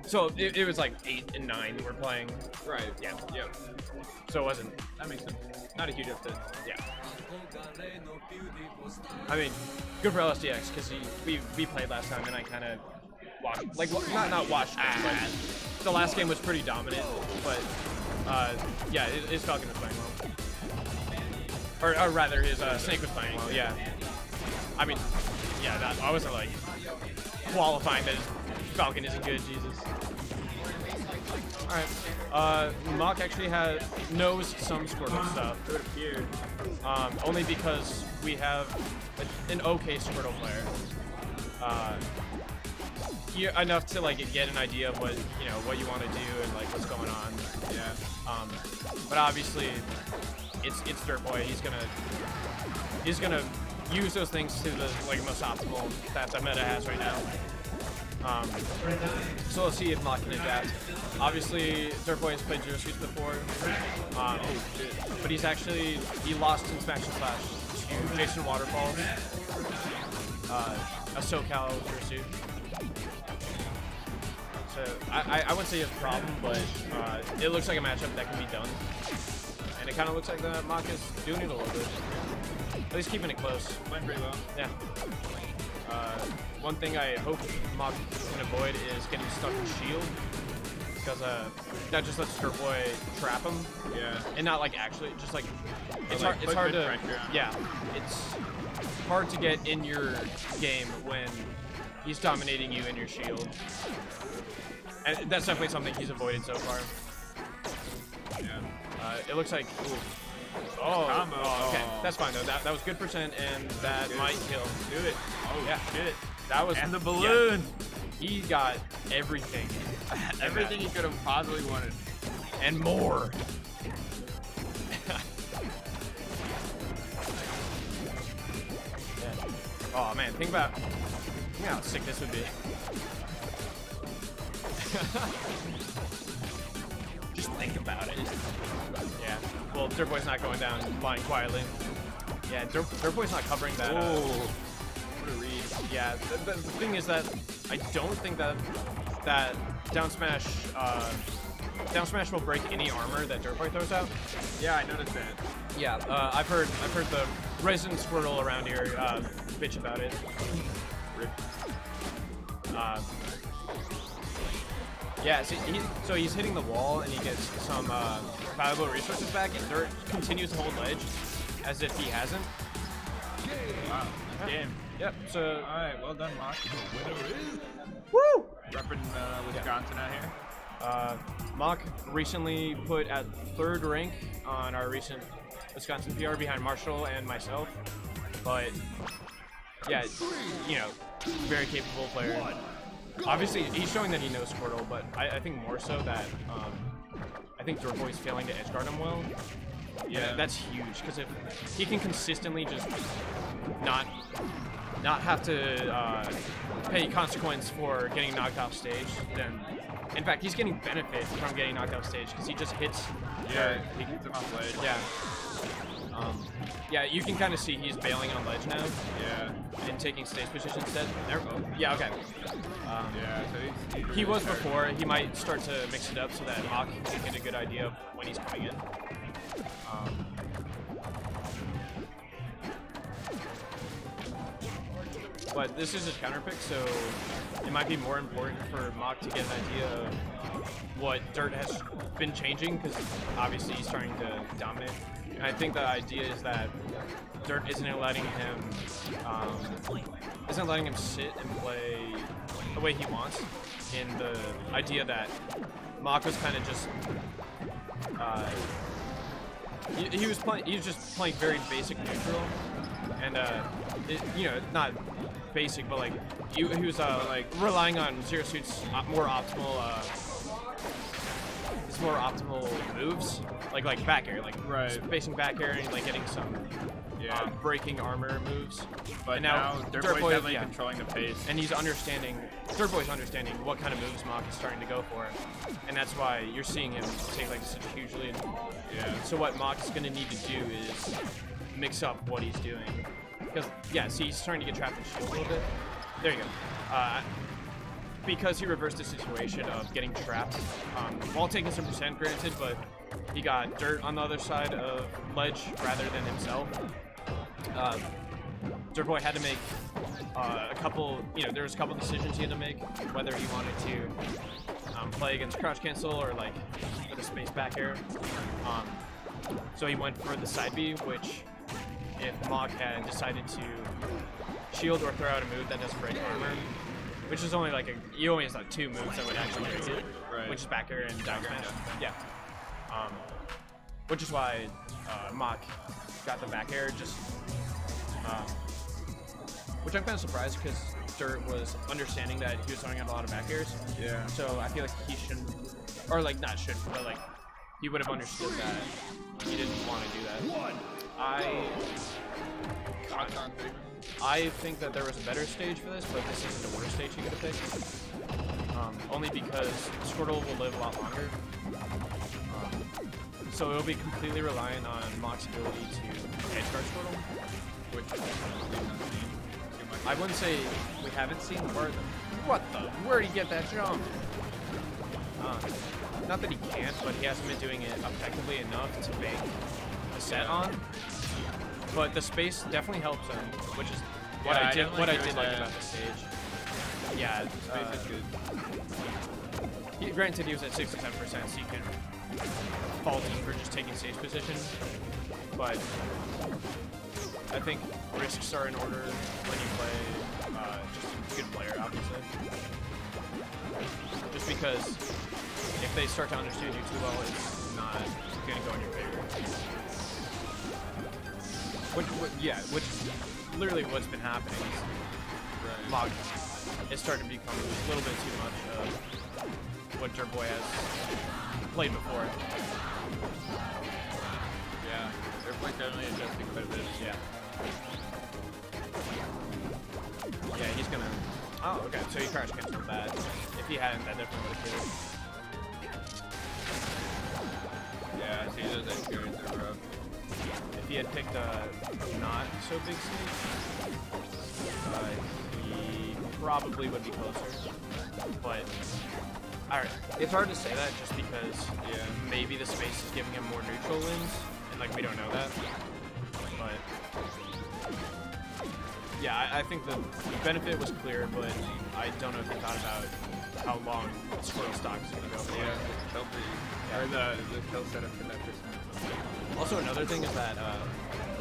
So it was like 8 and 9 we're playing. Right. Yeah. Yep. So it wasn't. That makes sense. Not a huge upset. Yeah. I mean, good for LSDX because we played last time and I kind of watched, like not watched, but the last game was pretty dominant. But yeah, his Falcon was playing well, or rather his Snake was playing well. Yeah. I mean, yeah, that, I wasn't like qualifying that his Falcon isn't good. Jesus. All right. Mawwwk actually knows some Squirtle stuff. It appeared. Only because we have an okay Squirtle player. Enough to like get an idea of what you want to do and like what's going on. Yeah. But obviously, it's Dirtboy. He's gonna use those things to the like most optimal stats that meta has right now. So let's see if Mawwwk can adapt. Obviously, Dirtboy has played Zero Suits before, but he lost in Smash and Slash to Jason Waterfalls, a SoCal Zero Suit. So I wouldn't say it's a problem, but it looks like a matchup that can be done, and it kind of looks like that Mawwwk is doing it a little bit. At least keeping it close. Playing pretty well. Yeah. One thing I hope Mawwwk can avoid is getting stuck in shield, because that just lets Dirtboy trap him. Yeah. And not like actually, just like it's like, hard. It's hard to. Pressure. Yeah. It's hard to get in your game when he's dominating you in your shield, and that's definitely something he's avoided so far. Yeah. It looks like. Ooh. Oh, okay. That's fine though. That was good percent, and that might kill. Do it. Oh yeah. Shit. That was and the balloon. Yeah, he got everything. Everything he could have possibly wanted, and more. Yeah. Oh man, think about how sick this would be. Just think about it. Yeah. Well, Dirtboy's not going down flying quietly. Yeah, Dirtboy's not covering that. Oh, what a read. Yeah. The thing is that I don't think that down smash will break any armor that Dirtboy throws out. Yeah, I noticed that. Yeah. I've heard the resident Squirtle around here bitch about it. Rip. Yeah, so he's hitting the wall and he gets some valuable resources back, and Dirt continues to hold ledge as if he hasn't. Wow. Yeah. Game. Yep. So. All right. Well done, Mawwwk. Woo! Repping Wisconsin out here. Mawwwk recently put at 3rd rank on our recent Wisconsin PR behind Marshall and myself, but yeah, very capable player. Obviously, he's showing that he knows Squirtle, but I think more so that I think Dirtboy's failing to edgeguard him well. Yeah, that's huge, because if he can consistently just not have to pay consequence for getting knocked off stage, then in fact he's getting benefit from getting knocked off stage because he just hits. Yeah, he gets him off ledge. Yeah. Yeah, you can kind of see he's bailing on ledge now. Yeah. And taking stage position instead. There, yeah, okay. Yeah, so he's he was before. He might start to mix it up so that Mawwwk can get a good idea of when he's coming in. But this is his counter pick, so it might be more important for Mawwwk to get an idea of what Dirt has been changing, because obviously he's starting to dominate. And I think the idea is that Dirt isn't letting him sit and play the way he wants. In the idea that Mawwwk was kind of just he was just playing very basic neutral, and not basic, but like he was like relying on Zero Suit's more optimal moves, like back air, like facing back air and like getting some breaking armor moves. But now Dirtboy's definitely controlling the pace, and he's understanding. Dirtboy's understanding what kind of moves Mawwwk is starting to go for, and that's why you're seeing him take like such a huge lead. Yeah. So what Mawwwk is going to need to do is mix up what he's doing, because see, he's starting to get trapped in shield a little bit. There you go. because he reversed the situation of getting trapped while taking some percent, granted, but he got dirt on the other side of ledge rather than himself. Dirtboy had to make a couple, there was a couple decisions he had to make, whether he wanted to play against crouch cancel or like for the space back air. So he went for the side B, which if Mawwwk had decided to shield or throw out a move that doesn't break armor, which is only like you only have like 2 moves that would actually break it, which is back air and down smash. Yeah. Which is why Mawwwk got the back air, just which I'm kind of surprised because Dirt was understanding that he was throwing out a lot of back airs. Yeah. So I feel like he shouldn't, or like not shouldn't, but like he would have understood that he didn't want to do that. I think that there was a better stage for this, but this isn't the worst stage he could have picked. Only because Squirtle will live a lot longer. So it'll be completely reliant on Mawwwk's ability to edge guard Squirtle. Which I wouldn't say we haven't seen more of them. What the? Where'd he get that jump? Not that he can't, but he hasn't been doing it effectively enough to make a set on. But the space definitely helps him, which is what I did like about the stage. Yeah, space is good. Granted, he was at 67%, so you can fault him for just taking stage position. But I think risks are in order when you play just a good player, obviously. Just because if they start to understand you too well, it's not going to go in your favor. Which literally what's been happening is Mawwwk is starting to become a little bit too much of what Dirtboy has played before. Yeah, Dirtboy definitely adjusting quite a bit. Yeah. Yeah, he's gonna. Oh, okay. So he crouch canceled that. If he hadn't, that definitely would have killed. Yeah, so he does that carry through rough. If he had picked a not so big stage, he probably would be closer. But alright, it's hard to say that just because maybe the space is giving him more neutral wins, and like we don't know that. But yeah, I think the benefit was clear, but I don't know if he thought about how long Squirtle stock is going to go for. Yeah, or the kill setup for that percent. Also, another thing is that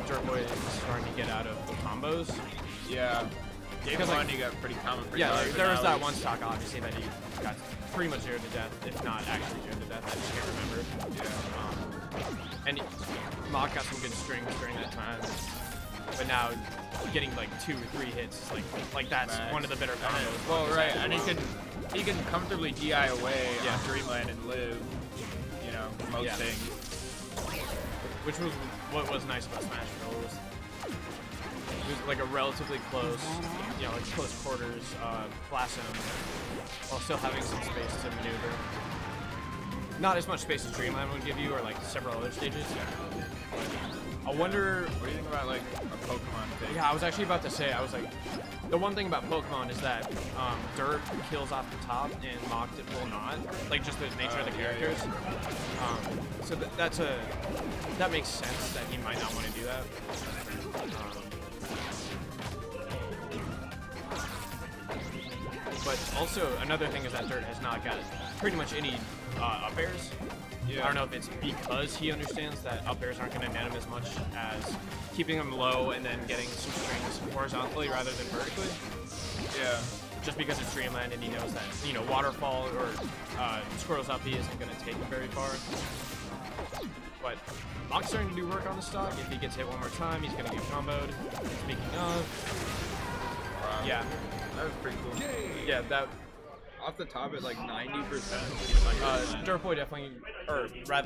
Dirtboy is starting to get out of the combos. Yeah. Game 1, he got pretty common. There was that one stock, obviously, that he got pretty much 0 to death, if not actually 0 to death. I just can't remember. Yeah. And Mawwwk got some good strings during that time. But now, getting like 2 or 3 hits is like that's max. One of the better combos. Well, right, and he can comfortably DI away on Dreamland and live, most things. Which was what was nice about Smash Bros. It was like a relatively close, like close quarters blast him while still having some space to maneuver. Not as much space as Dreamland would give you, or like several other stages. I wonder. What do you think about like a Pokemon thing? Yeah, I was actually about to say. I was like, the one thing about Pokemon is that Dirt kills off the top and Mawwwk will not. Like just the nature of the characters. So that makes sense that he might not want to do that. But also another thing is that Dirt has not got pretty much any up airs. Yeah. I don't know if it's because he understands that up airs aren't going to net him as much as keeping him low and then getting some strings horizontally rather than vertically. Yeah. Just because it's Dreamland and he knows that, Waterfall or Squirtle's up B isn't going to take him very far. But Mawwwk's starting to do work on the stock. If he gets hit one more time, he's going to get comboed. Speaking of... Wow. Yeah. That was pretty cool. Yeah, that... Off the top at like 90%. Dirtboy definitely, or rather